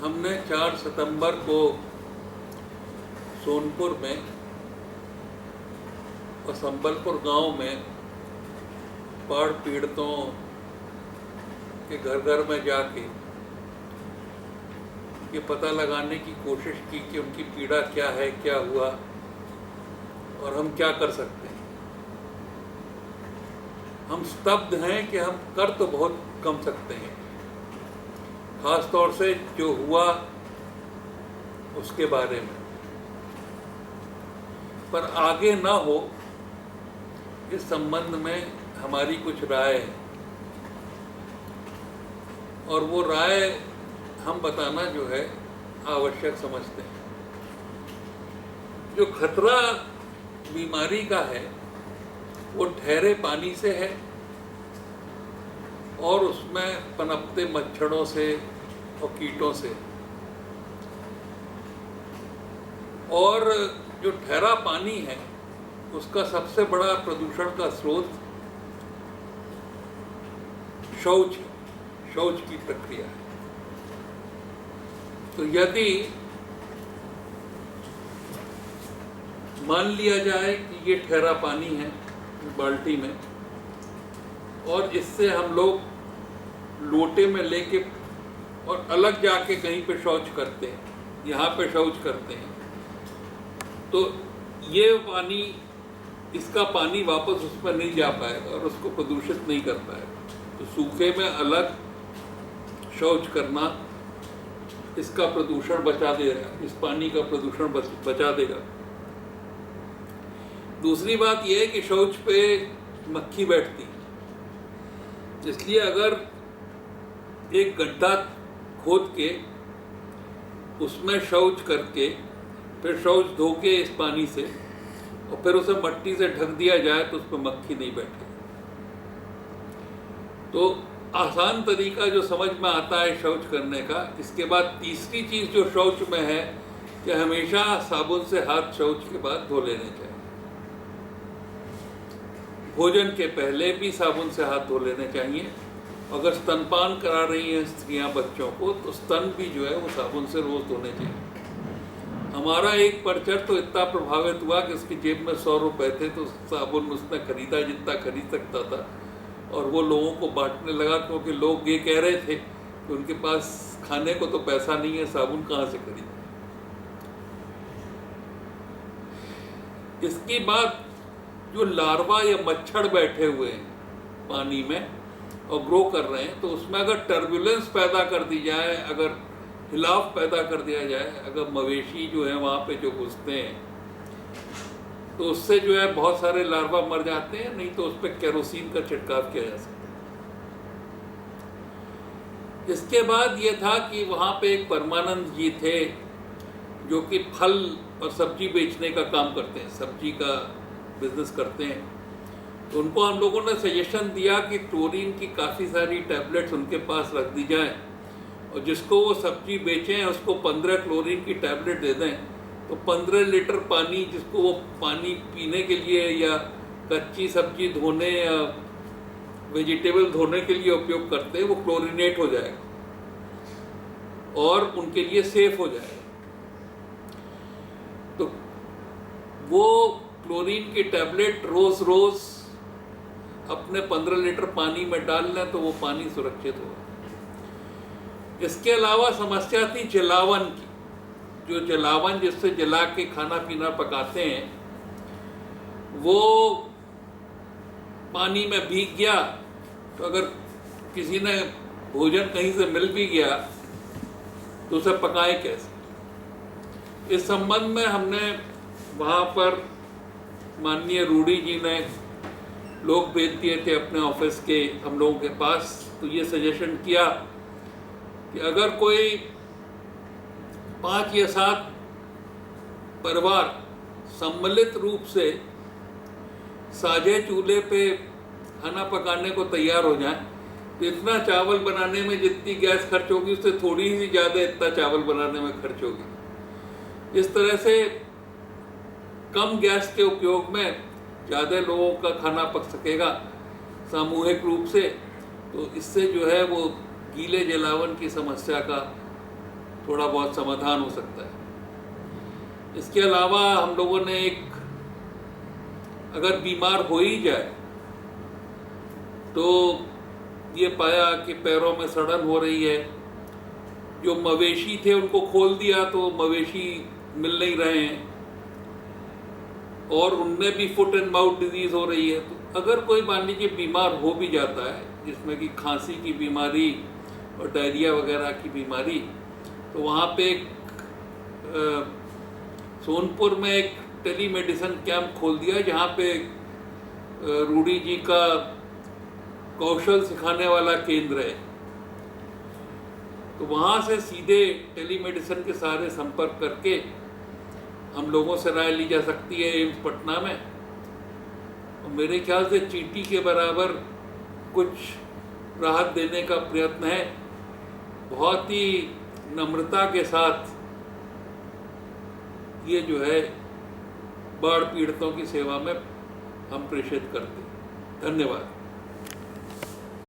हमने 4 सितंबर को सोनपुर में और संबलपुर गांव में बाढ़ पीड़ितों के घर घर में जाके ये पता लगाने की कोशिश की कि उनकी पीड़ा क्या है, क्या हुआ और हम क्या कर सकते हैं। हम स्तब्ध हैं कि हम कर तो बहुत कम सकते हैं, खास तौर से जो हुआ उसके बारे में। पर आगे ना हो इस संबंध में हमारी कुछ राय है और वो राय हम बताना जो है आवश्यक समझते हैं। जो खतरा बीमारी का है वो ठहरे पानी से है और उसमें पनपते मच्छरों से और कीटों से। और जो ठहरा पानी है उसका सबसे बड़ा प्रदूषण का स्रोत शौच की प्रक्रिया है। तो यदि मान लिया जाए कि ये ठहरा पानी है बाल्टी में और इससे हम लोग लोटे में लेके और अलग जाके कहीं पे शौच करते हैं, यहाँ पे शौच करते हैं, तो ये पानी, इसका पानी वापस उसमें नहीं जा पाएगा और उसको प्रदूषित नहीं कर पाएगा। तो सूखे में अलग शौच करना इसका प्रदूषण बचा देगा, इस पानी का प्रदूषण बचा देगा। दूसरी बात यह है कि शौच पे मक्खी बैठती, इसलिए अगर एक गड्ढा खोद के उसमें शौच करके फिर शौच धो के इस पानी से और फिर उसे मट्टी से ढक दिया जाए तो उस पर मक्खी नहीं बैठेगी। तो आसान तरीका जो समझ में आता है शौच करने का। इसके बाद तीसरी चीज़ जो शौच में है कि हमेशा साबुन से हाथ शौच के बाद धो लेने चाहिए। भोजन के पहले भी साबुन से हाथ धो लेने चाहिए। अगर स्तनपान करा रही हैं स्त्रियां बच्चों को तो स्तन भी जो है वो साबुन से रोज धोने चाहिए। हमारा एक परचर तो इतना प्रभावित हुआ कि उसकी जेब में 100 रुपए थे तो साबुन उसने खरीदा जितना खरीद सकता था और वो लोगों को बांटने लगा, क्योंकि लोग ये कह रहे थे कि उनके पास खाने को तो पैसा नहीं है, साबुन कहाँ से खरीदें। इसके बाद जो लार्वा या मच्छर बैठे हुए हैं पानी में और ग्रो कर रहे हैं, तो उसमें अगर टर्बुलेंस पैदा कर दी जाए, अगर हिलाव पैदा कर दिया जाए, अगर मवेशी जो है वहाँ पे जो घुसते हैं तो उससे जो है बहुत सारे लार्वा मर जाते हैं। नहीं तो उस पर केरोसिन का छिड़काव किया जा सकता है। इसके बाद ये था कि वहाँ पे एक परमानंद जी थे जो कि फल और सब्जी बेचने का काम करते हैं, सब्जी का बिजनेस करते हैं। तो उनको हम लोगों ने सजेशन दिया कि क्लोरीन की काफ़ी सारी टैबलेट्स उनके पास रख दी जाएं और जिसको वो सब्जी बेचें उसको 15 क्लोरीन की टैबलेट दे दें। तो 15 लीटर पानी जिसको वो पानी पीने के लिए या कच्ची सब्जी धोने या वेजिटेबल धोने के लिए उपयोग करते हैं वो क्लोरीनेट हो जाएगा और उनके लिए सेफ हो जाएगा। तो वो क्लोरीन की टैबलेट रोज रोज अपने 15 लीटर पानी में डाल लें तो वो पानी सुरक्षित होगा। इसके अलावा समस्या थी जलावन की। जो जलावन जिससे जला के खाना पीना पकाते हैं वो पानी में भीग गया, तो अगर किसी ने भोजन कहीं से मिल भी गया तो उसे पकाए कैसे। इस संबंध में हमने वहाँ पर माननीय रूडी जी ने लोग भेज दिए थे अपने ऑफिस के हम लोगों के पास। तो ये सजेशन किया कि अगर कोई 5 या 7 परिवार सम्मिलित रूप से साझे चूल्हे पे खाना पकाने को तैयार हो जाए तो इतना चावल बनाने में जितनी गैस खर्च होगी उससे थोड़ी ही ज़्यादा इतना चावल बनाने में खर्च होगी। इस तरह से कम गैस के उपयोग में ज़्यादा लोगों का खाना पक सकेगा सामूहिक रूप से। तो इससे जो है वो गीले जलावन की समस्या का थोड़ा बहुत समाधान हो सकता है। इसके अलावा हम लोगों ने अगर बीमार हो ही जाए तो ये पाया कि पैरों में सड़न हो रही है, जो मवेशी थे उनको खोल दिया तो मवेशी मिल नहीं रहे हैं और उनमें भी फुट एंड माउथ डिजीज हो रही है। तो अगर कोई मान लीजिए बीमार हो भी जाता है, जिसमें कि खांसी की बीमारी और डायरिया वगैरह की बीमारी, तो वहाँ पे सोनपुर में एक टेली मेडिसिन कैंप खोल दिया, जहाँ पे रूडी जी का कौशल सिखाने वाला केंद्र है। तो वहाँ से सीधे टेली मेडिसिन के सहारे संपर्क करके हम लोगों से राय ली जा सकती है एम्स पटना में। और मेरे ख्याल से चींटी के बराबर कुछ राहत देने का प्रयत्न है। बहुत ही नम्रता के साथ ये जो है बाढ़ पीड़ितों की सेवा में हम प्रेषित करते हैं। धन्यवाद।